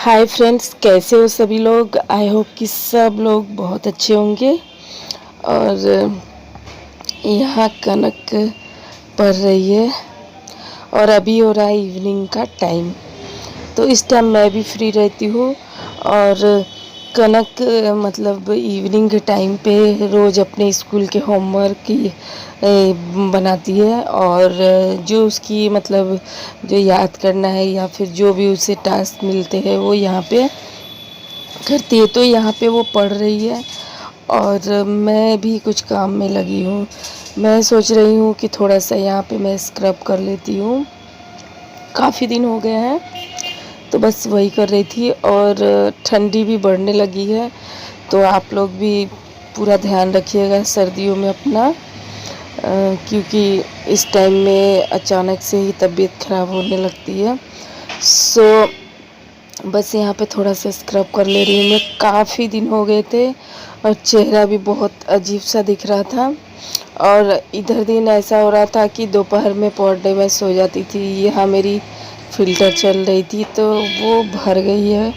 Hi friends, कैसे हो सभी लोग। आई होप कि सब लोग बहुत अच्छे होंगे। और यहाँ कनक पड़ रही है और अभी हो रहा है इवनिंग का टाइम। तो इस टाइम मैं भी फ्री रहती हूँ। और कनक मतलब इवनिंग के टाइम पे रोज़ अपने स्कूल के होमवर्क की बनाती है। और जो उसकी मतलब जो याद करना है या फिर जो भी उसे टास्क मिलते हैं वो यहाँ पे करती है। तो यहाँ पे वो पढ़ रही है और मैं भी कुछ काम में लगी हूँ। मैं सोच रही हूँ कि थोड़ा सा यहाँ पे मैं स्क्रब कर लेती हूँ, काफ़ी दिन हो गए हैं, तो बस वही कर रही थी। और ठंडी भी बढ़ने लगी है, तो आप लोग भी पूरा ध्यान रखिएगा सर्दियों में अपना, क्योंकि इस टाइम में अचानक से ही तबीयत ख़राब होने लगती है। सो बस यहाँ पे थोड़ा सा स्क्रब कर ले रही हूँ। मैं काफ़ी दिन हो गए थे और चेहरा भी बहुत अजीब सा दिख रहा था। और इधर दिन ऐसा हो रहा था कि दोपहर में पढ़ने में सो जाती थी। यहाँ मेरी फ़िल्टर चल रही थी तो वो भर गई है,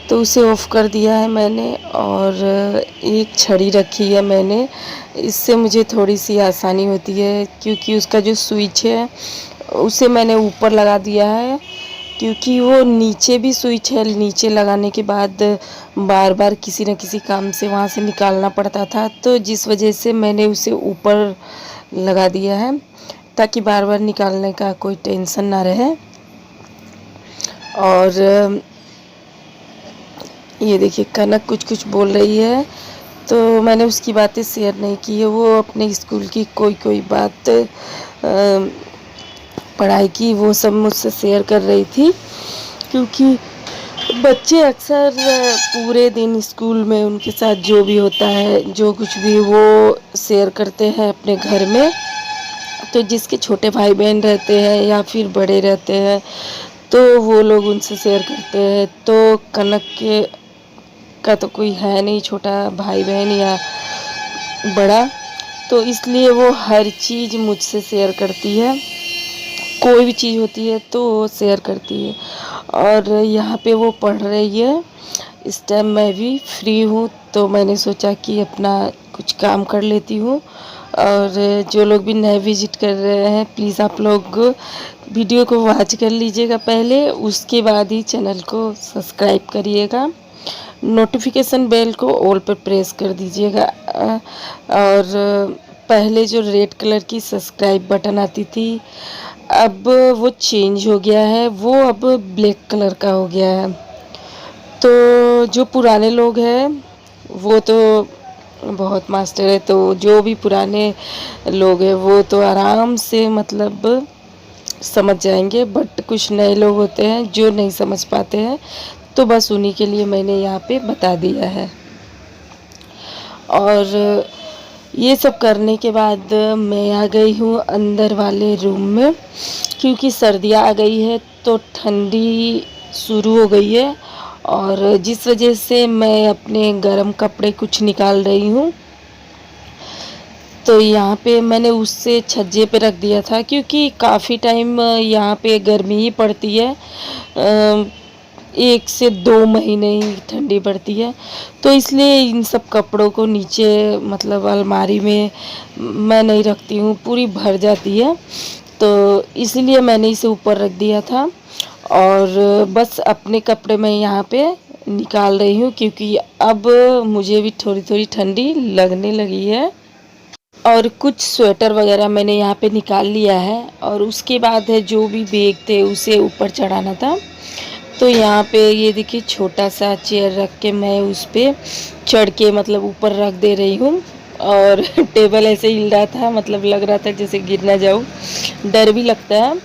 तो उसे ऑफ़ कर दिया है मैंने। और एक छड़ी रखी है मैंने, इससे मुझे थोड़ी सी आसानी होती है, क्योंकि उसका जो स्विच है उसे मैंने ऊपर लगा दिया है। क्योंकि वो नीचे भी स्विच है, नीचे लगाने के बाद बार बार किसी न किसी काम से वहाँ से निकालना पड़ता था, तो जिस वजह से मैंने उसे ऊपर लगा दिया है, ताकि बार बार निकालने का कोई टेंशन ना रहे। और ये देखिए कनक कुछ कुछ बोल रही है, तो मैंने उसकी बातें शेयर नहीं की है। वो अपने स्कूल की कोई कोई बात पढ़ाई की वो सब मुझसे शेयर कर रही थी, क्योंकि बच्चे अक्सर पूरे दिन स्कूल में उनके साथ जो भी होता है, जो कुछ भी वो शेयर करते हैं अपने घर में। तो जिसके छोटे भाई बहन रहते हैं या फिर बड़े रहते हैं, तो वो लोग उनसे शेयर करते हैं। तो कनक के का तो कोई है नहीं छोटा भाई बहन या बड़ा, तो इसलिए वो हर चीज़ मुझसे शेयर करती है। कोई भी चीज़ होती है तो वो शेयर करती है। और यहाँ पे वो पढ़ रही है। इस टाइम मैं भी फ्री हूँ, तो मैंने सोचा कि अपना कुछ काम कर लेती हूँ। और जो लोग भी नए विजिट कर रहे हैं, प्लीज़ आप लोग वीडियो को वॉच कर लीजिएगा पहले, उसके बाद ही चैनल को सब्सक्राइब करिएगा। नोटिफिकेशन बेल को ऑल पर प्रेस कर दीजिएगा। और पहले जो रेड कलर की सब्सक्राइब बटन आती थी, अब वो चेंज हो गया है, वो अब ब्लैक कलर का हो गया है। तो जो पुराने लोग हैं वो तो बहुत मास्टर है, तो जो भी पुराने लोग हैं वो तो आराम से मतलब समझ जाएंगे। बट कुछ नए लोग होते हैं जो नहीं समझ पाते हैं, तो बस उन्हीं के लिए मैंने यहाँ पे बता दिया है। और ये सब करने के बाद मैं आ गई हूँ अंदर वाले रूम में, क्योंकि सर्दियाँ आ गई है तो ठंडी शुरू हो गई है। और जिस वजह से मैं अपने गर्म कपड़े कुछ निकाल रही हूँ। तो यहाँ पे मैंने उससे छज्जे पे रख दिया था, क्योंकि काफ़ी टाइम यहाँ पे गर्मी ही पड़ती है। 1 से 2 महीने ही ठंडी पड़ती है, तो इसलिए इन सब कपड़ों को नीचे मतलब अलमारी में मैं नहीं रखती हूँ, पूरी भर जाती है। तो इसलिए मैंने इसे ऊपर रख दिया था। और बस अपने कपड़े मैं यहाँ पे निकाल रही हूँ, क्योंकि अब मुझे भी थोड़ी थोड़ी ठंडी लगने लगी है। और कुछ स्वेटर वगैरह मैंने यहाँ पे निकाल लिया है। और उसके बाद है जो भी बैग थे उसे ऊपर चढ़ाना था। तो यहाँ पे ये देखिए छोटा सा चेयर रख के मैं उस पर चढ़ के मतलब ऊपर रख दे रही हूँ। और टेबल ऐसे हिल रहा था, मतलब लग रहा था जैसे गिर ना जाऊँ, डर भी लगता है,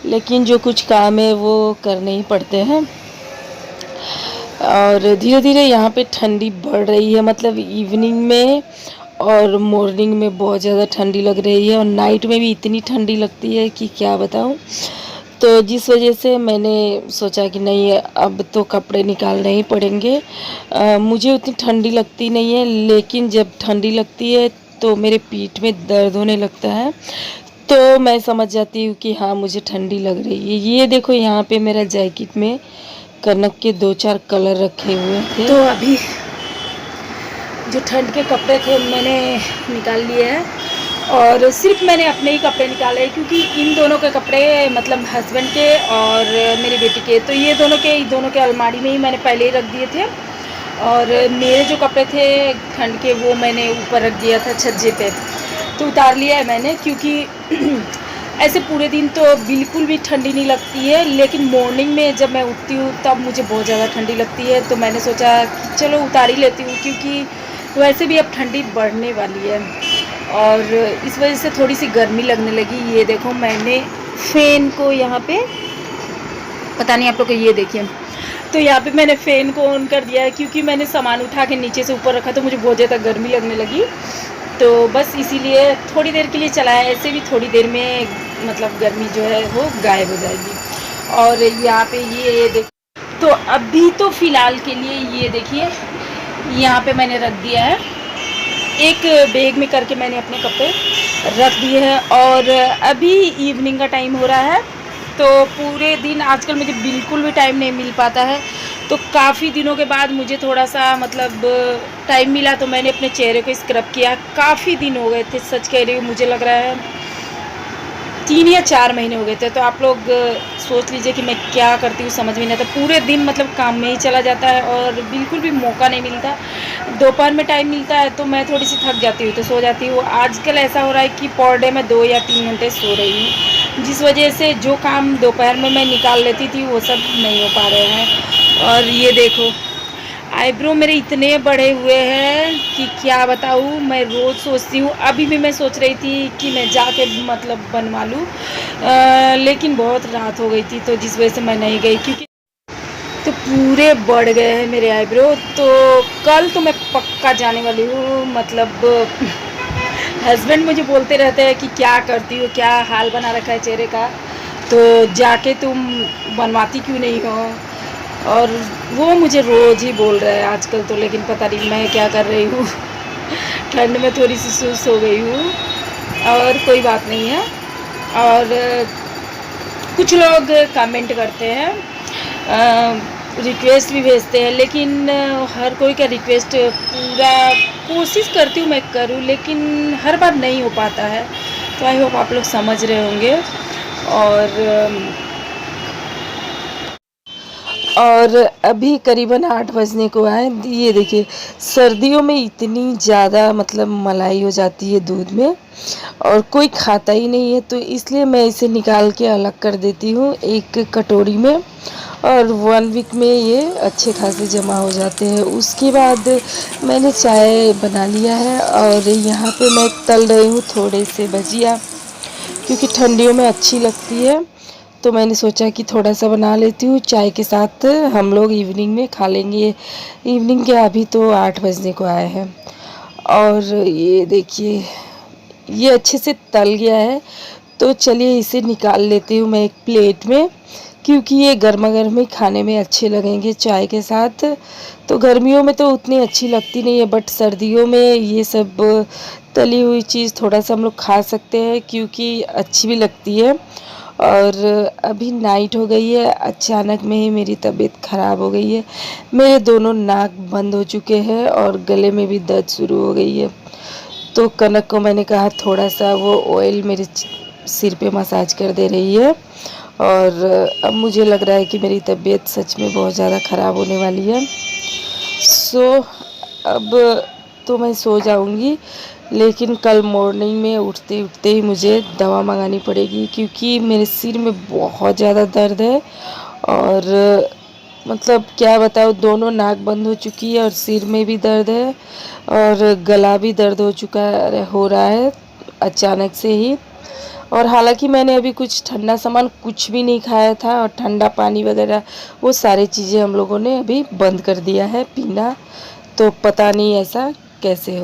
लेकिन जो कुछ काम है वो करने ही पड़ते हैं। और धीरे धीरे यहाँ पे ठंडी बढ़ रही है, मतलब इवनिंग में और मॉर्निंग में बहुत ज़्यादा ठंडी लग रही है, और नाइट में भी इतनी ठंडी लगती है कि क्या बताऊँ। तो जिस वजह से मैंने सोचा कि नहीं, अब तो कपड़े निकालने ही पड़ेंगे। मुझे उतनी ठंडी लगती नहीं है, लेकिन जब ठंडी लगती है तो मेरे पीठ में दर्द होने लगता है, तो मैं समझ जाती हूँ कि हाँ मुझे ठंडी लग रही है। ये देखो यहाँ पे मेरा जैकेट में कनक के 2-4 कलर रखे हुए थे। तो अभी जो ठंड के कपड़े थे मैंने निकाल लिए हैं, और सिर्फ मैंने अपने ही कपड़े निकाले हैं, क्योंकि इन दोनों के कपड़े मतलब हस्बैंड के और मेरी बेटी के, तो ये दोनों के अलमारी में ही मैंने पहले ही रख दिए थे। और मेरे जो कपड़े थे ठंड के वो मैंने ऊपर रख दिया था छज्जे पे, तो उतार लिया है मैंने, क्योंकि ऐसे पूरे दिन तो बिल्कुल भी ठंडी नहीं लगती है, लेकिन मॉर्निंग में जब मैं उठती हूँ तब मुझे बहुत ज़्यादा ठंडी लगती है। तो मैंने सोचा कि चलो उतार ही लेती हूँ, क्योंकि वैसे भी अब ठंडी बढ़ने वाली है और इस वजह से थोड़ी सी गर्मी लगने लगी। ये देखो मैंने फ़ैन को यहाँ पे, पता नहीं आप लोग को, ये देखिए, तो यहाँ पे मैंने फ़ैन को ऑन कर दिया है, क्योंकि मैंने सामान उठा के नीचे से ऊपर रखा तो मुझे बहुत ज़्यादा गर्मी लगने लगी। तो बस इसीलिए थोड़ी देर के लिए चलाया, ऐसे भी थोड़ी देर में मतलब गर्मी जो है वो गायब हो जाएगी। और यहाँ पे ये देख, तो अभी तो फ़िलहाल के लिए ये देखिए यहाँ पे मैंने रख दिया है, एक बैग में करके मैंने अपने कपड़े रख दिए हैं। और अभी इवनिंग का टाइम हो रहा है, तो पूरे दिन आजकल मुझे बिल्कुल भी टाइम नहीं मिल पाता है, तो काफ़ी दिनों के बाद मुझे थोड़ा सा मतलब टाइम मिला, तो मैंने अपने चेहरे को स्क्रब किया। काफ़ी दिन हो गए थे, सच कह रही हूँ, मुझे लग रहा है 3 या 4 महीने हो गए थे। तो आप लोग सोच लीजिए कि मैं क्या करती हूँ समझ में नहीं आता। पूरे दिन मतलब काम में ही चला जाता है और बिल्कुल भी मौका नहीं मिलता। दोपहर में टाइम मिलता है तो मैं थोड़ी सी थक जाती हूँ तो सो जाती हूँ। आजकल ऐसा हो रहा है कि पर डे मैं 2 या 3 घंटे सो रही हूँ, जिस वजह से जो काम दोपहर में मैं निकाल लेती थी वो सब नहीं हो पा रहे हैं। और ये देखो आईब्रो मेरे इतने बड़े हुए हैं कि क्या बताऊँ। मैं रोज़ सोचती हूँ, अभी भी मैं सोच रही थी कि मैं जाके मतलब बनवा लूँ, लेकिन बहुत रात हो गई थी तो जिस वजह से मैं नहीं गई, क्योंकि तो पूरे बढ़ गए हैं मेरे आईब्रो। तो कल तो मैं पक्का जाने वाली हूँ। मतलब हस्बैंड मुझे बोलते रहते हैं कि क्या करती हो, क्या हाल बना रखा है चेहरे का, तो जाके तुम बनवाती क्यों नहीं हो। और वो मुझे रोज़ ही बोल रहा है आजकल तो, लेकिन पता नहीं मैं क्या कर रही हूँ। ठंड में थोड़ी सी सुस्त हो गई हूँ, और कोई बात नहीं है। और कुछ लोग कमेंट करते हैं, रिक्वेस्ट भी भेजते हैं, लेकिन हर कोई का रिक्वेस्ट पूरा कोशिश करती हूँ मैं करूँ, लेकिन हर बार नहीं हो पाता है। तो आई होप आप लोग समझ रहे होंगे। और अभी करीबन 8 बजने को आए। ये देखिए सर्दियों में इतनी ज़्यादा मतलब मलाई हो जाती है दूध में, और कोई खाता ही नहीं है, तो इसलिए मैं इसे निकाल के अलग कर देती हूँ एक कटोरी में, और 1 वीक में ये अच्छे खासे जमा हो जाते हैं। उसके बाद मैंने चाय बना लिया है, और यहाँ पे मैं तल रही हूँ थोड़े से भजिया, क्योंकि ठंडियों में अच्छी लगती है। तो मैंने सोचा कि थोड़ा सा बना लेती हूँ, चाय के साथ हम लोग इवनिंग में खा लेंगे। इवनिंग के अभी तो 8 बजने को आए हैं। और ये देखिए ये अच्छे से तल गया है, तो चलिए इसे निकाल लेती हूँ मैं एक प्लेट में, क्योंकि ये गर्मा गर्म ही खाने में अच्छे लगेंगे चाय के साथ। तो गर्मियों में तो उतनी अच्छी लगती नहीं है, बट सर्दियों में ये सब तली हुई चीज़ थोड़ा सा हम लोग खा सकते हैं, क्योंकि अच्छी भी लगती है। और अभी नाइट हो गई है, अचानक में ही मेरी तबीयत ख़राब हो गई है। मेरे दोनों नाक बंद हो चुके हैं और गले में भी दर्द शुरू हो गई है। तो कनक को मैंने कहा थोड़ा सा वो ऑयल मेरे सिर पे मसाज कर दे रही है, और अब मुझे लग रहा है कि मेरी तबीयत सच में बहुत ज़्यादा ख़राब होने वाली है। सो अब तो मैं सो जाऊंगी, लेकिन कल मॉर्निंग में उठते उठते ही मुझे दवा मंगानी पड़ेगी, क्योंकि मेरे सिर में बहुत ज़्यादा दर्द है। और मतलब क्या बताऊँ, दोनों नाक बंद हो चुकी है और सिर में भी दर्द है, और गला भी दर्द हो रहा है अचानक से ही। और हालांकि मैंने अभी कुछ ठंडा सामान कुछ भी नहीं खाया था, और ठंडा पानी वगैरह वो सारी चीज़ें हम लोगों ने अभी बंद कर दिया है पीना। तो पता नहीं ऐसा कैसे हो।